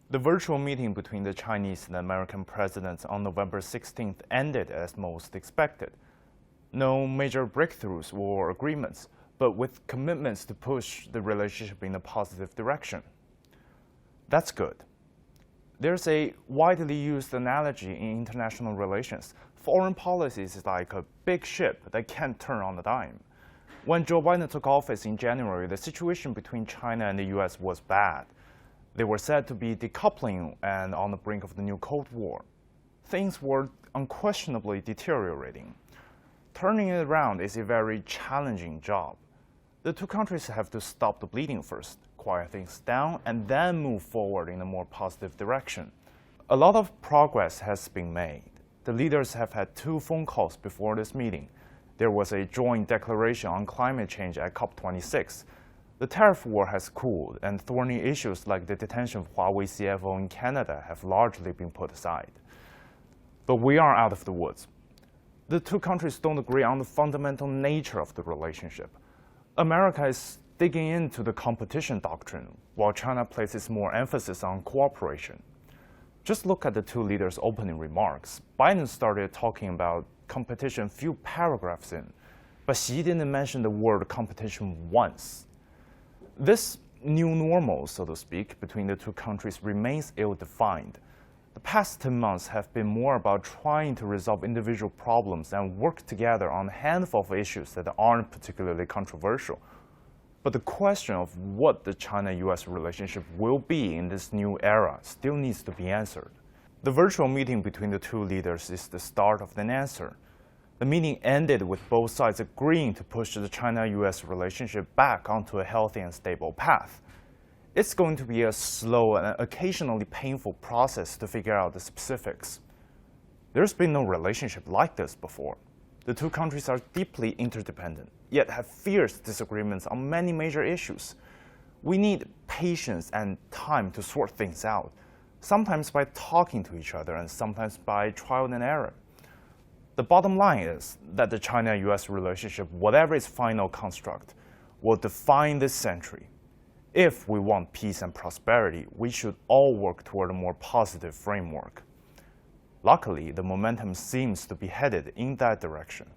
The virtual meeting between the Chinese and American presidents on November 16th ended as most expected. No major breakthroughs or agreements, but with commitments to push the relationship in a positive direction. That's good. There's a widely used analogy in international relations. Foreign policy is like a big ship that can't turn on a dime. When Joe Biden took office in January, the situation between China and the U.S. was bad. They were said to be decoupling and on the brink of the new Cold War. Things were unquestionably deteriorating. Turning it around is a very challenging job. The two countries have to stop the bleeding first, quiet things down, and then move forward in a more positive direction. A lot of progress has been made. The leaders have had 2 phone calls before this meeting. There was a joint declaration on climate change at COP26. The tariff war has cooled, and thorny issues like the detention of Huawei CFO in Canada have largely been put aside. But we are out of the woods. The two countries don't agree on the fundamental nature of the relationship. America is digging into the competition doctrine, while China places more emphasis on cooperation. Just look at the two leaders' opening remarks. Biden started talking about competition few paragraphs in, but Xi didn't mention the word competition once. This new normal, so to speak, between the two countries remains ill-defined. The past 10 months have been more about trying to resolve individual problems and work together on a handful of issues that aren't particularly controversial. But the question of what the China-U.S. relationship will be in this new era still needs to be answered. The virtual meeting between the two leaders is the start of an answer. The meeting ended with both sides agreeing to push the China-U.S. relationship back onto a healthy and stable path. It's going to be a slow and occasionally painful process to figure out the specifics. There's been no relationship like this before. The two countries are deeply interdependent, yet have fierce disagreements on many major issues. We need patience and time to sort things out, sometimes by talking to each other and sometimes by trial and error. The bottom line is that the China-U.S. relationship, whatever its final construct, will define this century. If we want peace and prosperity, we should all work toward a more positive framework. Luckily, the momentum seems to be headed in that direction.